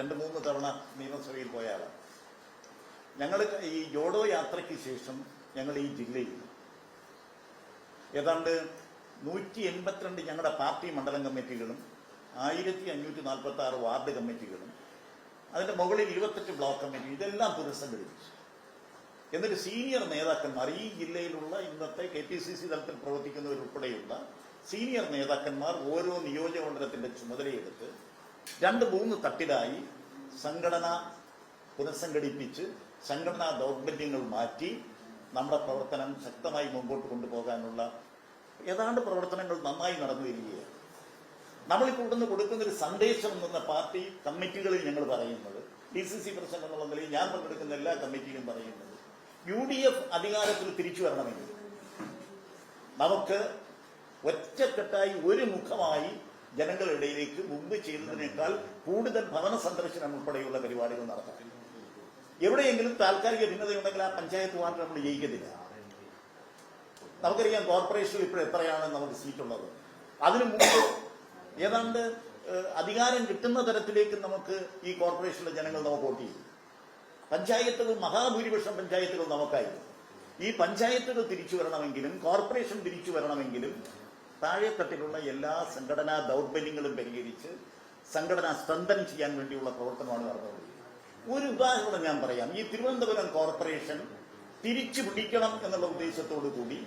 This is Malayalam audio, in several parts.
2-3 തവണ നിയമസഭയിൽ പോയ ആളാണ്. ഞങ്ങൾ ഈ ജോഡോ യാത്രയ്ക്ക് ശേഷം ഞങ്ങൾ ഈ ജില്ലയിൽ ഏതാണ്ട് 182 ഞങ്ങളുടെ പാർട്ടി മണ്ഡലം കമ്മിറ്റികളും 1546 വാർഡ് കമ്മിറ്റികളും അതിൻ്റെ മുകളിൽ 28 ബ്ലോക്ക് കമ്മിറ്റി ഇതെല്ലാം പുനഃസംഘടിപ്പിച്ചു. എന്നിട്ട് സീനിയർ നേതാക്കന്മാർ ഈ ജില്ലയിലുള്ള ഇന്നത്തെ KPCC തലത്തിൽ പ്രവർത്തിക്കുന്നവരുൾപ്പെടെയുള്ള സീനിയർ നേതാക്കന്മാർ ഓരോ നിയോജകമണ്ഡലത്തിന്റെ ചുമതലയെടുത്ത് 2-3 തട്ടിലായി സംഘടന പുനഃസംഘടിപ്പിച്ച് സംഘടനാ ദൗർബല്യങ്ങൾ മാറ്റി നമ്മുടെ പ്രവർത്തനം ശക്തമായി മുമ്പോട്ട് കൊണ്ടുപോകാനുള്ള ഏതാണ്ട് പ്രവർത്തനങ്ങൾ നന്നായി നടന്നു വരികയാണ്. നമ്മളിപ്പോൾ ഇവിടുന്ന് കൊടുക്കുന്നൊരു സന്ദേശം എന്ന പാർട്ടി കമ്മിറ്റികളിൽ ഞങ്ങൾ പറയുന്നത്, DCC പ്രസിഡന്റ് എന്നുള്ള നിലയിൽ ഞാൻ പങ്കെടുക്കുന്ന എല്ലാ കമ്മിറ്റിയിലും പറയുന്നത്, UDF അധികാരത്തിൽ തിരിച്ചു വരണമെങ്കിൽ നമുക്ക് ഒറ്റക്കെട്ടായി ഒരു മുഖമായി ജനങ്ങളുടെ ഇടയിലേക്ക് മുമ്പ് ചെയ്തതിനേക്കാൾ കൂടുതൽ ഭവന സന്ദർശനം ഉൾപ്പെടെയുള്ള പരിപാടികൾ നടത്താം. എവിടെയെങ്കിലും താൽക്കാലിക ഭിന്നതയുണ്ടെങ്കിൽ ആ പഞ്ചായത്ത് വാർഡ് നമ്മൾ ജയിക്കത്തില്ല. നമുക്കറിയാം കോർപ്പറേഷനിൽ ഇപ്പോൾ എത്രയാണ് നമുക്ക് സീറ്റുള്ളത്. അതിനു മുമ്പ് ഏതാണ്ട് അധികാരം കിട്ടുന്ന തരത്തിലേക്ക് നമുക്ക് ഈ കോർപ്പറേഷനിലെ ജനങ്ങൾ നമുക്ക് വോട്ട് ചെയ്യും. പഞ്ചായത്തുകൾ മഹാഭൂരിപക്ഷം പഞ്ചായത്തുകൾ നമുക്കായിരുന്നു. ഈ പഞ്ചായത്തുകൾ തിരിച്ചു വരണമെങ്കിലും കോർപ്പറേഷൻ തിരിച്ചു വരണമെങ്കിലും താഴെത്തട്ടിലുള്ള എല്ലാ സംഘടനാ ദൗർബല്യങ്ങളും പരിഹരിച്ച് സംഘടന സ്ട്രെങ്തൻ ചെയ്യാൻ വേണ്ടിയുള്ള പ്രവർത്തനമാണ് നടന്നത്. ഒരു ഉദാഹരണം ഞാൻ പറയാം. ഈ തിരുവനന്തപുരം കോർപ്പറേഷൻ തിരിച്ചു പിടിക്കണം എന്നുള്ള ഉദ്ദേശത്തോടു കൂടി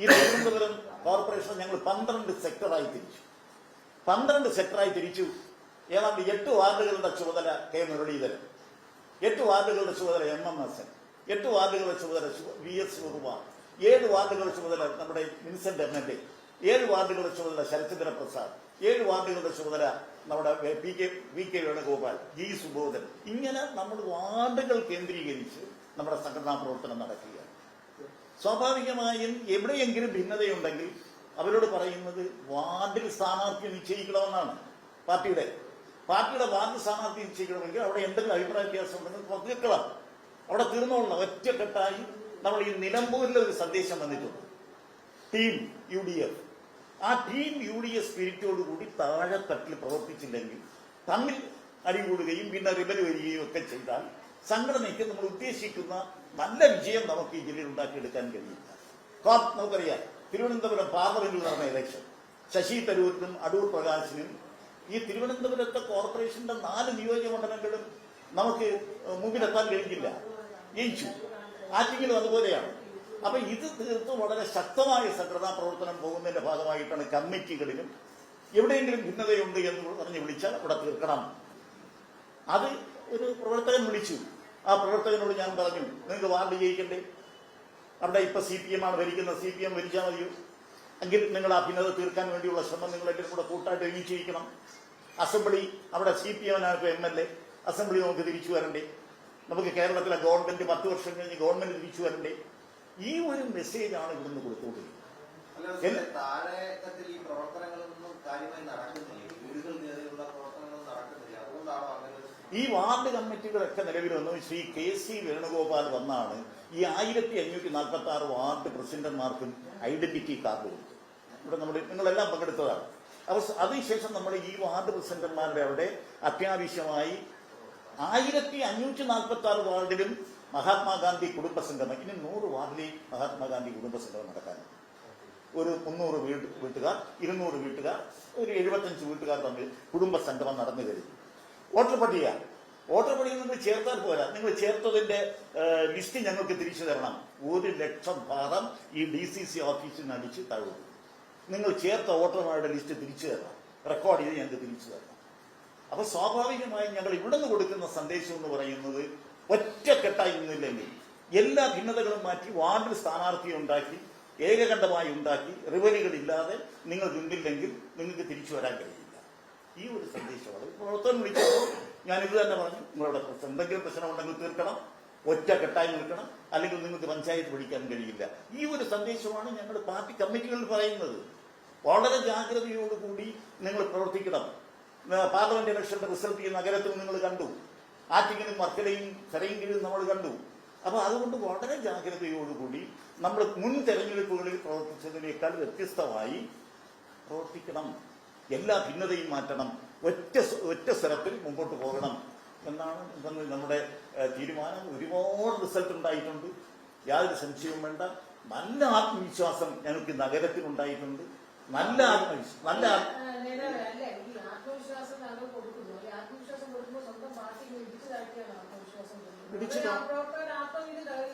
ഈ തിരുവനന്തപുരം കോർപ്പറേഷൻ ഞങ്ങൾ 12 സെക്ടറായി തിരിച്ചു. 12 സെക്ടറായി തിരിച്ചു. ഏതാണ്ട് 8 വാർഡുകളുടെ ചുമതല കെ മുരളീധരൻ, 8 വാർഡുകളുടെ ചുമതല MMS, 8 വാർഡുകളുടെ ചുമതല VS ശിവകുമാർ, 7 വാർഡുകളുടെ ചുമതല നമ്മുടെ വിൻസെന്റ് MLA, 7 വാർഡുകളുടെ ചുമതല ശരത്ചന്ദ്ര പ്രസാദ്, 7 വാർഡുകളുടെ ചുമതല നമ്മുടെ VK വേണുഗോപാൽ, G സുബോധൻ. ഇങ്ങനെ നമ്മൾ വാർഡുകൾ കേന്ദ്രീകരിച്ച് നമ്മുടെ സംഘടനാ പ്രവർത്തനം നടക്കുകയാണ്. സ്വാഭാവികമായും എവിടെയെങ്കിലും ഭിന്നതയുണ്ടെങ്കിൽ അവരോട് പറയുന്നത് വാർഡിൽ സ്ഥാനാർത്ഥി നിശ്ചയിക്കണമെന്നാണ്. പാർട്ടിയുടെ വാർഡ് സ്ഥാനാർത്ഥി നിശ്ചയിക്കണമെങ്കിൽ അവിടെ എന്തെങ്കിലും അഭിപ്രായ വ്യത്യാസം ഉണ്ടെങ്കിൽ പങ്കുവെക്കണം. അവിടെ തീർന്നോളണം. ഒറ്റക്കെട്ടായി നമ്മൾ ഈ നിലമ്പൂരിലെ ഒരു സന്ദേശം വന്നിട്ടുണ്ട്. Team UDF. ആ ടീം UDF സ്പിരിറ്റോടുകൂടി താഴെത്തട്ടിൽ പ്രവർത്തിച്ചില്ലെങ്കിൽ തമ്മിൽ അടികൂടുകയും പിന്നെ റിബൽ വരികയും ഒക്കെ ചെയ്താൽ സംഘടനയ്ക്ക് നമ്മൾ ഉദ്ദേശിക്കുന്ന നല്ല വിജയം നമുക്ക് ഈ ജില്ലയിൽ ഉണ്ടാക്കിയെടുക്കാൻ കഴിയില്ല. നമുക്കറിയാം, തിരുവനന്തപുരം പാർലമെന്റിൽ നടന്ന ഇലക്ഷൻ ശശി തരൂരിനും അടൂർ പ്രകാശിനും ഈ തിരുവനന്തപുരത്തെ കോർപ്പറേഷന്റെ 4 നിയോജകമണ്ഡലങ്ങളും നമുക്ക് മുമ്പിലെത്താൻ കഴിഞ്ഞില്ല, ജയിച്ചു. ആറ്റിങ്ങിലും അതുപോലെയാണ്. അപ്പൊ ഇത് തീർത്തും വളരെ ശക്തമായ സംഘടനാ പ്രവർത്തനം പോകുന്നതിന്റെ ഭാഗമായിട്ടാണ് കമ്മിറ്റികളിലും എവിടെയെങ്കിലും ഭിന്നതയുണ്ട് എന്ന് പറഞ്ഞ് വിളിച്ചാൽ അവിടെ തീർക്കണം. അത് ഒരു പ്രവർത്തകൻ വിളിച്ചു. ആ പ്രവർത്തകനോട് ഞാൻ പറഞ്ഞു, നിങ്ങൾക്ക് വാർഡ് ജയിക്കണ്ടേ? അവിടെ ഇപ്പൊ CPM ആണ് ഭരിക്കുന്നത്, CPM ഭരിച്ചാൽ മതിയോ? എങ്കിൽ നിങ്ങൾ ആ ഭിന്നത തീർക്കാൻ വേണ്ടിയുള്ള ശ്രമം നിങ്ങളെല്ലാം കൂടെ കൂട്ടായിട്ട് ഒരുമിച്ചിരിക്കണം. അസംബ്ലി അവിടെ CPM ആണ് MLA. അസംബ്ലി നമുക്ക് തിരിച്ചു വരണ്ടേ? നമുക്ക് കേരളത്തിലെ ഗവൺമെന്റ് 10 വർഷം കഴിഞ്ഞ് ഗവൺമെന്റ് തിരിച്ചു വരണ്ടേ? ഈ ഒരു മെസ്സേജാണ് ഇവിടുന്ന് കൊടുത്തുകൊണ്ടിരിക്കുന്നത്. ഈ വാർഡ് കമ്മിറ്റികളൊക്കെ നിലവിൽ വന്നു. ശ്രീ KC വേണുഗോപാൽ വന്നാണ് ഈ 1546 വാർഡ് പ്രസിഡന്റുമാർക്കും ഐഡന്റിറ്റി കാർഡ് കൊടുത്തു. ഇവിടെ നിങ്ങളെല്ലാം പങ്കെടുത്തതാണ്. അതിനുശേഷം നമ്മൾ ഈ വാർഡ് പ്രസിഡന്റുമാരുടെ അവിടെ അത്യാവശ്യമായി 1546 വാർഡിലും മഹാത്മാഗാന്ധി കുടുംബസംഗമം, ഇനി 100 വാർഡിലെ മഹാത്മാഗാന്ധി കുടുംബസംഗമം നടക്കാനുണ്ട്. ഒരു 300 വീട്ടുകാർ, 200 വീട്ടുകാർ, ഒരു 75 വീട്ടുകാർ തമ്മിൽ കുടുംബസംഗമം നടന്നു കഴിഞ്ഞു. വോട്ടർ പട്ടിക നിങ്ങൾ ചേർത്താൽ പോരാ, നിങ്ങൾ ചേർത്തതിന്റെ ലിസ്റ്റ് ഞങ്ങൾക്ക് തിരിച്ചു തരണം. 1 ലക്ഷം ഭാഗം ഈ DCC ഓഫീസിന് അടിച്ച് തഴുകും. നിങ്ങൾ ചേർത്ത വോട്ടർമാരുടെ ലിസ്റ്റ് തിരിച്ചു തരണം, റെക്കോർഡ് ചെയ്ത് ഞങ്ങൾക്ക് തിരിച്ചു തരണം. അപ്പൊ സ്വാഭാവികമായും ഞങ്ങൾ ഇവിടെ നിന്ന് കൊടുക്കുന്ന സന്ദേശം എന്ന് പറയുന്നത്, ഒറ്റക്കെട്ടായി നിന്നില്ലെങ്കിൽ എല്ലാ ഭിന്നതകളും മാറ്റി വാർഡിൽ സ്ഥാനാർത്ഥിയെ ഉണ്ടാക്കി ഏകകണ്ഠമായി ഉണ്ടാക്കി റിവലുകളില്ലാതെ നിങ്ങൾ നിന്നില്ലെങ്കിൽ നിങ്ങൾക്ക് തിരിച്ചു വരാൻ കഴിയില്ല. ഈ ഒരു സന്ദേശമാണ് പ്രവർത്തനം വിളിച്ചപ്പോൾ ഞാനിത് തന്നെ പറഞ്ഞു. നിങ്ങളുടെ എന്തെങ്കിലും പ്രശ്നമുണ്ടെങ്കിൽ തീർക്കണം, ഒറ്റക്കെട്ടായി നിൽക്കണം, അല്ലെങ്കിൽ നിങ്ങൾക്ക് പഞ്ചായത്ത് പിടിക്കാൻ കഴിയില്ല. ഈ ഒരു സന്ദേശമാണ് ഞങ്ങൾ പാർട്ടി കമ്മിറ്റികളിൽ പറയുന്നത്. വളരെ ജാഗ്രതയോടുകൂടി നിങ്ങൾ പ്രവർത്തിക്കണം. പാർലമെന്റ് ഇലക്ഷന്റെ റിസൾട്ട് ഈ നഗരത്തിൽ നിങ്ങൾ കണ്ടു, ആറ്റിങ്ങിലും മക്കളെയും ചെറിയെങ്കിലും നമ്മൾ കണ്ടു. അപ്പൊ അതുകൊണ്ട് വളരെ ജാഗ്രതയോടുകൂടി നമ്മൾ മുൻ തെരഞ്ഞെടുപ്പുകളിൽ പ്രവർത്തിച്ചതിനേക്കാൾ വ്യത്യസ്തമായി പ്രവർത്തിക്കണം. എല്ലാ ഭിന്നതയും മാറ്റണം, ഒറ്റ സ്ഥലത്തിൽ മുമ്പോട്ട് പോകണം നമ്മുടെ തീരുമാനം. ഒരുപാട് റിസൾട്ട് ഉണ്ടായിട്ടുണ്ട്, യാതൊരു സംശയവും വേണ്ട. നല്ല ആത്മവിശ്വാസം ഞങ്ങൾക്ക് നഗരത്തിലുണ്ടായിട്ടുണ്ട്. നല്ല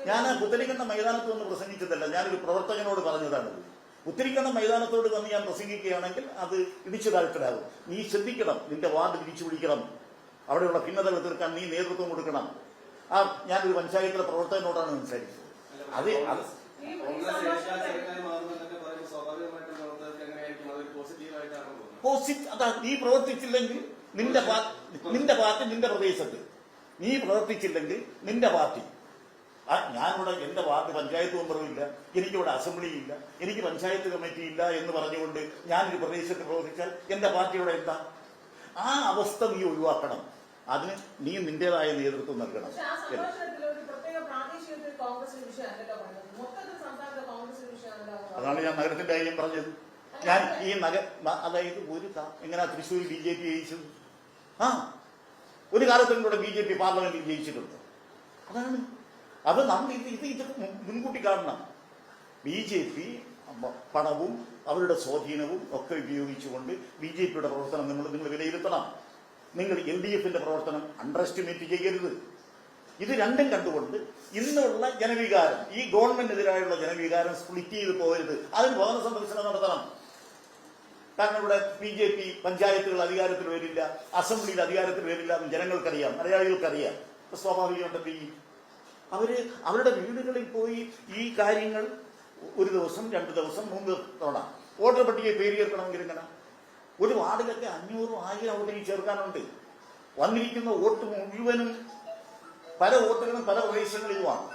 ഞാൻ പുത്തരിക്കണ്ട മൈതാനത്ത് വന്ന് പ്രസംഗിച്ചതല്ല, ഞാനൊരു പ്രവർത്തകനോട് പറഞ്ഞതാണിത്. പുത്തരിക്കണ്ട മൈതാനത്തോട് വന്ന് ഞാൻ പ്രസംഗിക്കുകയാണെങ്കിൽ അത് ഇടിച്ചു താഴ്ത്തലാകും. നീ ശ്രദ്ധിക്കണം, നിന്റെ വാർഡ് തിരിച്ചു പിടിക്കണം, അവിടെയുള്ള ഭിന്നതകൾ തീർക്കാൻ നീ നേതൃത്വം കൊടുക്കണം. ഞാനൊരു പഞ്ചായത്തിലെ പ്രവർത്തകനോടാണ് സംസാരിച്ചത്. അത് അതാ, നീ പ്രവർത്തിച്ചില്ലെങ്കിൽ നിന്റെ പാർട്ടി നിന്റെ പ്രദേശത്ത് നീ പ്രവർത്തിച്ചില്ലെങ്കിൽ നിന്റെ പാർട്ടി. ഞാനിവിടെ എന്റെ വാർഡ് പഞ്ചായത്ത് മെമ്പറും ഇല്ല, എനിക്കിവിടെ അസംബ്ലി ഇല്ല, എനിക്ക് പഞ്ചായത്ത് കമ്മിറ്റി ഇല്ല എന്ന് പറഞ്ഞുകൊണ്ട് ഞാനൊരു പ്രദേശത്ത് പ്രവർത്തിച്ചാൽ എന്റെ പാർട്ടിയുടെ എന്താ? ആ അവസ്ഥ നീ ഒഴിവാക്കണം. അതിന് നീ നിന്റേതായ നേതൃത്വം നൽകണം. അതാണ് ഞാൻ നഗരത്തിന്റെ കാര്യം പറഞ്ഞത്. ഞാൻ ഈ അതായത് എങ്ങനെയാ തൃശ്ശൂർ BJP ജയിച്ചത്? ഒരു കാലത്തും കൂടെ BJP പാർലമെന്റിൽ ജയിച്ചിട്ടുണ്ട്. അതാണ്. അത് നമ്മൾ ഇത് മുൻകൂട്ടി കാണണം. BJP പണവും അവരുടെ സ്വാധീനവും ഒക്കെ ഉപയോഗിച്ചുകൊണ്ട് BJPയുടെ പ്രവർത്തനം നിങ്ങൾ വിലയിരുത്തണം. നിങ്ങൾ LDFന്റെ പ്രവർത്തനം അണ്ടർ എസ്റ്റിമേറ്റ് ചെയ്യരുത്. ഇത് രണ്ടും കണ്ടുകൊണ്ട് ഇന്നുള്ള ജനവികാരം, ഈ ഗവൺമെന്റിനെതിരായുള്ള ജനവികാരം സ്പ്ലിറ്റ് ചെയ്ത് പോകരുത്. അതിന് ഭവന സന്ദർശനം നടത്തണം. കാരണം ഇവിടെ BJP പഞ്ചായത്തുകൾ അധികാരത്തിൽ വരില്ല, അസംബ്ലിയിൽ അധികാരത്തിൽ വരില്ല എന്ന് ജനങ്ങൾക്കറിയാം, മലയാളികൾക്കറിയാം. സ്വാഭാവികമായിട്ട് അവരുടെ വീടുകളിൽ പോയി ഈ കാര്യങ്ങൾ 1 ദിവസം 2 ദിവസം 3 തവണ വോട്ടർ പട്ടികയിൽ പേര് ചേർക്കണമെങ്കിൽ ഇങ്ങനെ ഒരു വാർഡിലൊക്കെ 500 1000 വോട്ടിൽ ചേർക്കാനുണ്ട്. വന്നിരിക്കുന്ന വോട്ട് മുഴുവനും പല വോട്ടുകളും പല പ്രദേശങ്ങളിലുമാണ്.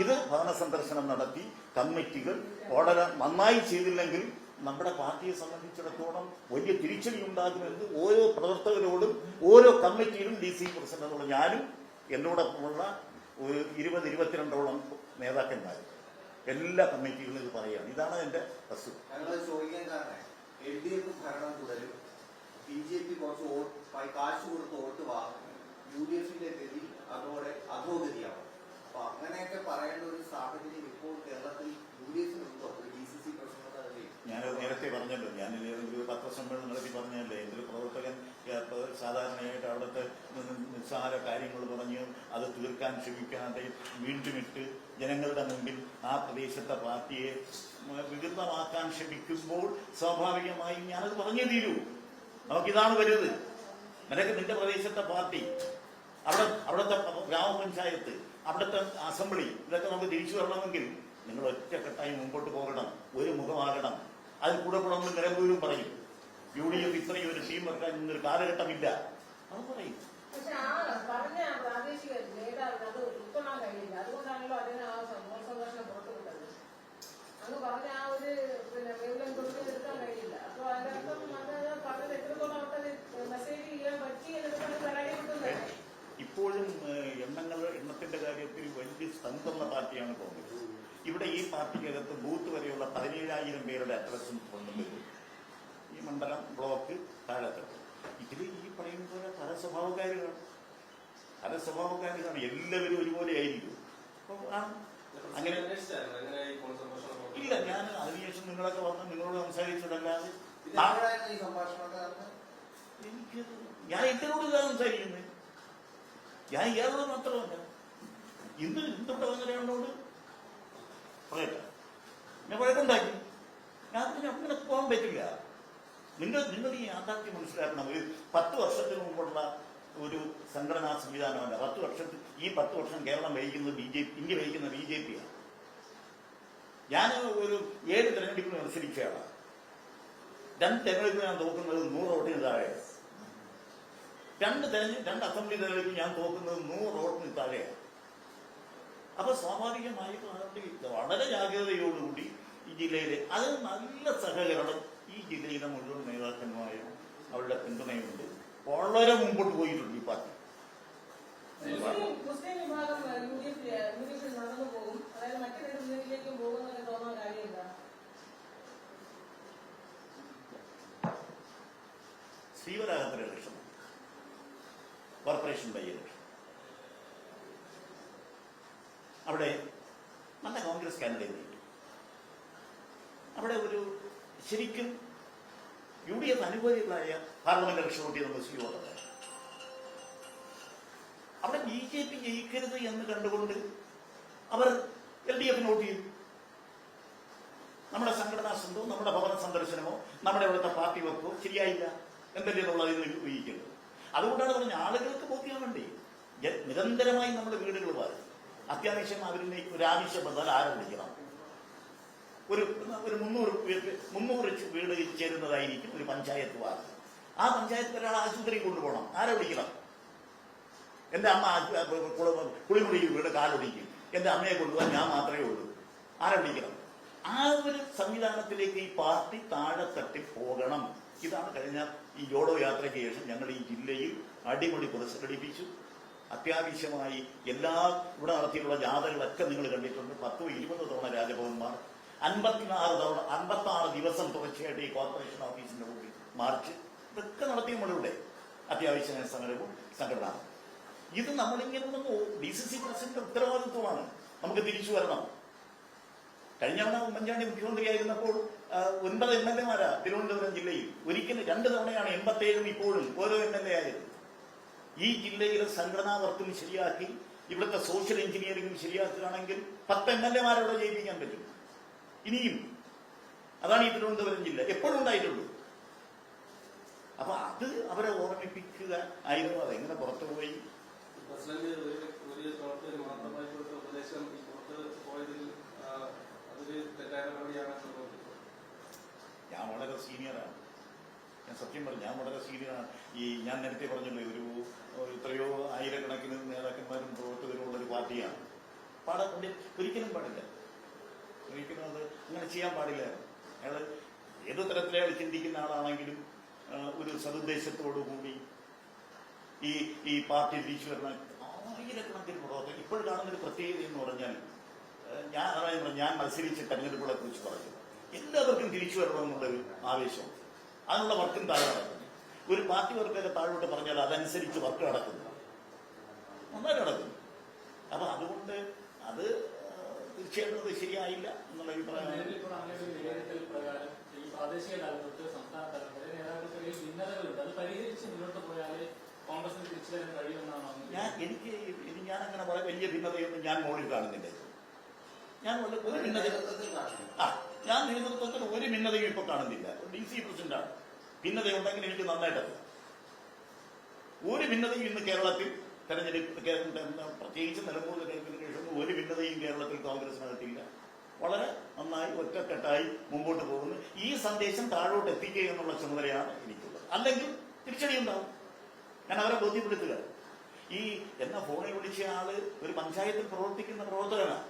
ഇത് ഭവന സന്ദർശനം നടത്തി കമ്മിറ്റികൾ വളരെ നന്നായി ചെയ്തില്ലെങ്കിൽ നമ്മുടെ പാർട്ടിയെ സംബന്ധിച്ചിടത്തോളം വലിയ തിരിച്ചടി ഉണ്ടാകുമെന്ന് ഓരോ പ്രവർത്തകരോടും ഓരോ കമ്മിറ്റിയിലും DC പ്രസിഡന്റിനോടും ഞാനും എന്നോടൊപ്പമുള്ള 20-22ഓളം നേതാക്കന്മാർ എല്ലാ കമ്മിറ്റികളിലും ഇത് പറയുകയാണ്. ഇതാണ് എന്റെ വസ്തു. LDF ഭരണം തുടരും, BJP കുറച്ച് കാശ് കൊടുത്ത് വോട്ട് വാങ്ങും, UDFന്റെ ഗതി അതോടെ അധോഗതിയാവും. അപ്പൊ അങ്ങനെയൊക്കെ പറയേണ്ട ഒരു സാഹചര്യം ഇപ്പോൾ കേരളത്തിൽ UDFനുണ്ടോ? ഒരു DCC പ്രസിഡന്റ് ഞാനത് നേരത്തെ പറഞ്ഞല്ലോ, ഞാൻ ഒരു പത്രസമ്മേളനം നടത്തി പറഞ്ഞല്ലേ, എന്തൊരു പ്രവർത്തകൻ സാധാരണയായിട്ട് അവിടുത്തെ നിസ്സാര കാര്യങ്ങൾ പറഞ്ഞ് അത് തീർക്കാൻ ശ്രമിക്കാതെ വീണ്ടും ഇട്ട് ജനങ്ങളുടെ മുമ്പിൽ ആ പ്രദേശത്തെ പാർട്ടിയെ വികൃതമാക്കാൻ ശ്രമിക്കുമ്പോൾ സ്വാഭാവികമായും ഞാനത് പറഞ്ഞേ തീരൂ. നമുക്കിതാണ് വലുത്. നിനക്ക് നിന്റെ പ്രദേശത്തെ പാർട്ടി, അവിടുത്തെ ഗ്രാമപഞ്ചായത്ത്, അവിടുത്തെ അസംബ്ലി, ഇതൊക്കെ നമുക്ക് തിരിച്ചു വരണമെങ്കിൽ നിങ്ങൾ ഒറ്റക്കെട്ടായി മുമ്പോട്ട് പോകണം, ഒരു മുഖമാകണം. അതിൽ കൂടെ നിലമ്പൂരും പറയും UDF ഇത്രയും ഒരു ടീം വെക്കാൻ ഇന്നൊരു കാലഘട്ടമില്ല, അത് പറയും. ഇപ്പോഴും എണ്ണത്തിന്റെ കാര്യത്തിൽ വലിയ സ്തംഭുള്ള പാർട്ടിയാണ് കോൺഗ്രസ്. ഇവിടെ ഈ പാർട്ടിക്കകത്ത് ബൂത്ത് വരെയുള്ള 17,000 പേരുടെ അഡ്രസ്സും കൊണ്ടും വരും. ഈ മണ്ഡലം ബ്ലോക്ക് താഴെത്തട്ട് ഇതിൽ ഈ പറയുന്ന പോലെ പല സ്വഭാവക്കാരുകളാണ്. എല്ലാവരും ഒരുപോലെ ആയിരിക്കും. അങ്ങനെ ഇല്ല, ഞാൻ അതിനുശേഷം നിങ്ങളൊക്കെ വന്ന് നിങ്ങളോട് സംസാരിച്ചതല്ലാതെ എനിക്ക് ഞാൻ എന്നോട് ഇതാ സംസാരിക്കുന്നത്. ഞാൻ ഇയാളോട് മാത്രമല്ല, എന്തുകൊണ്ട് വന്നൊരാളോട് പറയട്ടെ, ഞാൻ വഴക്കുണ്ടാക്കി. ഞാൻ അങ്ങനെ പോകാൻ പറ്റില്ല. നിങ്ങൾ ഈ യാഥാർത്ഥ്യം മനസ്സിലാക്കണം. ഒരു 10 വർഷത്തിന് മുമ്പുള്ള ഒരു സംഘടനാ സംവിധാനമല്ല. 10 വർഷം കേരളം വഹിക്കുന്നത് ഇന്ത്യ വഹിക്കുന്ന BJPയാണ്. ഞാൻ ഒരു 7 തെരഞ്ഞെടുപ്പിൽ മത്സരിച്ചയാളാണ്. 2 തെരഞ്ഞെടുപ്പിൽ ഞാൻ തോക്കുന്നത് 100 വോട്ടിന് താഴെ. 2 അസംബ്ലി തെരഞ്ഞെടുപ്പിൽ ഞാൻ തോക്കുന്നത് 100 വോട്ടിന് താഴെയാണ്. അപ്പൊ സ്വാഭാവികമായിട്ടും വളരെ ജാഗ്രതയോടുകൂടി ഈ ജില്ലയിലെ അത് നല്ല സഹകരണം ഈ ജില്ലയിലെ മുഴുവൻ നേതാക്കന്മാരും അവരുടെ പിന്തുണയുണ്ട്. വളരെ മുമ്പോട്ട് പോയിട്ടുണ്ട് ഈ പാർട്ടി. ശ്രീവരാഹത്തിന് ഇലക്ഷൻ, കോർപ്പറേഷൻ ബൈ ഇലക്ഷൻ അവിടെ നല്ല കോൺഗ്രസ് കാൻഡിഡേറ്റ് കിട്ടി. അവിടെ ഒരു ശരിക്കും UDF അനുകൂലികളായ പാർലമെന്റ് ഇലക്ഷൻ വോട്ട് ചെയ്ത മുസ്ലിം വോട്ടർ അവിടെ BJP ജയിക്കരുത് എന്ന് കണ്ടുകൊണ്ട് അവർ LDF വോട്ട് ചെയ്തു. നമ്മുടെ സംഘടനാ സംഘമോ നമ്മുടെ ഭവന സന്ദർശനമോ നമ്മുടെ ഇവിടുത്തെ പാർട്ടി വെപ്പോ ശരിയായില്ല എന്തെന്നുള്ളത് ഉപയോഗിക്കുന്നത്. അതുകൊണ്ടാണ് പറഞ്ഞ ആളുകൾക്ക് ബോധ്യം വേണ്ടി നിരന്തരമായി നമ്മുടെ വീടുകൾ വാരും. അത്യാവശ്യം അവരിനെ ഒരു ആവശ്യം വന്നാൽ ആരെ വിളിക്കണം? ഒരു 300 വീട് ചേരുന്നതായിരിക്കും ഒരു പഞ്ചായത്ത് വാർഡ്. ആ പഞ്ചായത്ത് ഒരാൾ ആശുപത്രി കൊണ്ടുപോകണം, ആരെ വിളിക്കണം? എന്റെ അമ്മ കുളിമുടി വീട് കാലൊടിക്കും, എന്റെ അമ്മയെ കൊണ്ടുപോകാൻ ഞാൻ മാത്രമേ ഉള്ളൂ, ആരെ വിളിക്കണം? ആ ഒരു സംവിധാനത്തിലേക്ക് ഈ പാർട്ടി താഴെത്തട്ടി പോകണം. ഇതാണ് കഴിഞ്ഞ ഈ ജോഡോ യാത്രയ്ക്ക് ശേഷം ഞങ്ങൾ ഈ ജില്ലയിൽ അടിമുടി പുനഃസംഘടിപ്പിച്ചു. അത്യാവശ്യമായി ഇവിടെ നടത്തിയിട്ടുള്ള ജാഥകളൊക്കെ നിങ്ങൾ കണ്ടിട്ടുണ്ട്. 10-20 തവണ രാജഭവന്മാർ, 56 ദിവസം തുടർച്ചയായിട്ട് ഈ കോർപ്പറേഷൻ ഓഫീസിന്റെ മുമ്പിൽ മാർച്ച്, ഇതൊക്കെ നടത്തി നമ്മളിവിടെ അത്യാവശ്യ സമരവും സംഘടന. ഇത് നമ്മളിങ്ങനെ DCC പ്രസിഡന്റ് ഉത്തരവാദിത്വമാണ്. നമുക്ക് തിരിച്ചു വരണം. കഴിഞ്ഞ തവണ ഉമ്മൻചാണ്ടി മുഖ്യമന്ത്രിയായിരുന്നപ്പോൾ 9 MLA-മാരാ തിരുവനന്തപുരം ജില്ലയിൽ. ഒരിക്കലും 2 തവണയാണ് 87 ഇപ്പോഴും ഓരോ MLA ആയത്. ഈ ജില്ലയിലെ സംഘടനാ വർക്കും ശരിയാക്കി ഇവിടുത്തെ സോഷ്യൽ എഞ്ചിനീയറിംഗും ശരിയാക്കുകയാണെങ്കിൽ 10 MLA-മാരോടെ ജയിപ്പിക്കാൻ പറ്റും. ഇനിയും അതാണ് ഈ തിരുവനന്തപുരം ജില്ല എപ്പോഴും ഉണ്ടായിട്ടുള്ളൂ. അപ്പൊ അത് അവരെ ഓർമ്മിപ്പിക്കുക ആയിരുന്നു. അതെങ്ങനെ പുറത്തുപോയി പ്രസിഡന്റ് ഒരു പ്രവർത്തകർ മാത്രമായി കൊടുത്ത ഉപദേശം ഈ പുറത്ത് പോയതിൽ അതൊരു തെറ്റായ നടപടിയാണെന്ന് തോന്നുന്നു. ഞാൻ വളരെ സീനിയറാണ്. ഞാൻ സത്യം പറഞ്ഞു, ഞാൻ വളരെ സീനിയറാണ്. ഞാൻ നേരത്തെ പറഞ്ഞല്ലോ, എത്രയോ ആയിരക്കണക്കിന് നേതാക്കന്മാരും പ്രവർത്തകരുമുള്ള ഒരു പാർട്ടിയാണ്. ഒരിക്കലും പാടില്ല, ഒരിക്കലും അത് അങ്ങനെ ചെയ്യാൻ പാടില്ല. അയാൾ ഏത് തരത്തിലെ അയാൾ ചിന്തിക്കുന്ന ആളാണെങ്കിലും ഒരു സതുദ്ദേശത്തോടു കൂടി ഈ പാർട്ടി തിരിച്ചു വരുന്ന ആയിരക്കണക്കിന് പ്രവർത്തകർ. ഇപ്പോൾ കാണുന്നൊരു പ്രത്യേകത എന്ന് പറഞ്ഞാൽ, ഞാൻ മത്സരിച്ച് തെരഞ്ഞെടുപ്പുകളെ കുറിച്ച് പറഞ്ഞു, എല്ലാവർക്കും തിരിച്ചു വരണമെന്നുള്ളൊരു ആവേശം, അതിനുള്ള വർക്കും താഴെ നടക്കുന്നു. ഒരു പാർട്ടി വർക്കൊക്കെ താഴോട്ട് പറഞ്ഞാൽ അതനുസരിച്ച് വർക്ക് നടക്കുന്നു, നന്നായി നടക്കുന്നു. അപ്പൊ അതുകൊണ്ട് അത് തീർച്ചയായിട്ടും അത് ശരിയായില്ല എന്നുള്ള അഭിപ്രായം. പ്രാദേശിക തലത്തിൽ സംസ്ഥാന തലത്തിൽ നേതാക്കൾക്കിടയിൽ ഭിന്നതകളുണ്ട്. അത് പരിഹരിച്ച് മുന്നോട്ട് പോയാൽ കോൺഗ്രസിന് തിരിച്ചു തരാൻ കഴിയുമെന്നാണ് ഞാൻ അങ്ങനെ വളരെ വലിയ ഭിന്നതയൊന്നും ഞാൻ മോളിൽ കാണുന്നില്ല. ഞാൻ ഒരു ഭിന്നത ഞാൻ നേതൃത്വത്തിൽ ഒരു ഭിന്നതയും ഇപ്പൊ കാണുന്നില്ല. DC പ്രസിഡന്റാണ്. ഭിന്നതയുണ്ടെങ്കിൽ എനിക്ക് നന്നായിട്ടറിയാം. ഒരു ഭിന്നതയും ഇന്ന് കേരളത്തിൽ പ്രത്യേകിച്ച് നിലമ്പൂർ തെരഞ്ഞെടുപ്പിന് ശേഷം ഒരു ഭിന്നതയും കേരളത്തിൽ കോൺഗ്രസിനകത്തില്ല. വളരെ നന്നായി ഒറ്റക്കെട്ടായി മുമ്പോട്ട് പോകുന്നു. ഈ സന്ദേശം താഴോട്ട് എത്തിക്കുക എന്നുള്ള ചുമതലയാണ് എനിക്കുള്ളത്. അല്ലെങ്കിൽ തിരിച്ചടി ഉണ്ടാവും. ഞാൻ അവരെ ബോധ്യപ്പെടുത്തുക. എന്നെ ഫോണിൽ വിളിച്ച ആള് ഒരു പഞ്ചായത്തിൽ പ്രവർത്തിക്കുന്ന പ്രവർത്തകനാണ്.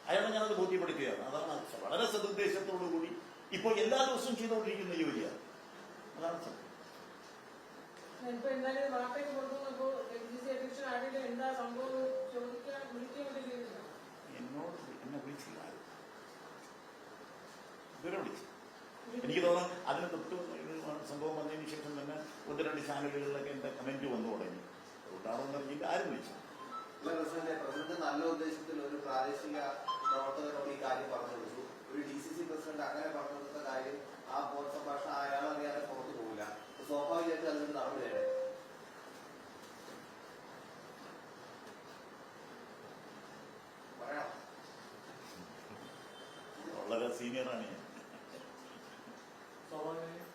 അയാളെ ഞാനത് ബോധ്യപ്പെടുത്തുകയാണ്. അതാണ് വളരെ സതുദ്ദേശത്തോടു കൂടി ഇപ്പോൾ എല്ലാ ദിവസവും ചെയ്തുകൊണ്ടിരിക്കുന്ന ജോലിയാണ്. അതാണ് സത്യം. എന്നോട് എന്നെ വിളിച്ചില്ല, ഇവരെ വിളിച്ചു. എനിക്ക് തോന്നുന്നു അതിന് തൊട്ട് സംഭവം വന്നതിന് ശേഷം തന്നെ 1-2 ചാനലുകളിലൊക്കെ എന്റെ കമന്റ് വന്നു തുടങ്ങി. അതുകൊണ്ടാണെന്ന് അറിയില്ല, ആരും വിളിച്ചു. പ്രസിഡന്റ് നല്ല ഉദ്ദേശത്തിൽ ഒരു പ്രാദേശിക പ്രവർത്തകരോട് ഈ കാര്യം പറഞ്ഞു കൊടുത്തു. ഒരു DCC പ്രസിഡന്റ് അങ്ങനെ പറഞ്ഞു കൊടുത്ത കാര്യം ആ സംഭാഷണം അയാൾ അറിയാതെ പുറത്തു പോകില്ല. സ്വാഭാവികമായിട്ട് അതിനൊരു നടപടിയാണ്. പറയാം, വളരെ സീനിയറാണ് ഞാൻ. സ്വാഭാവികമായും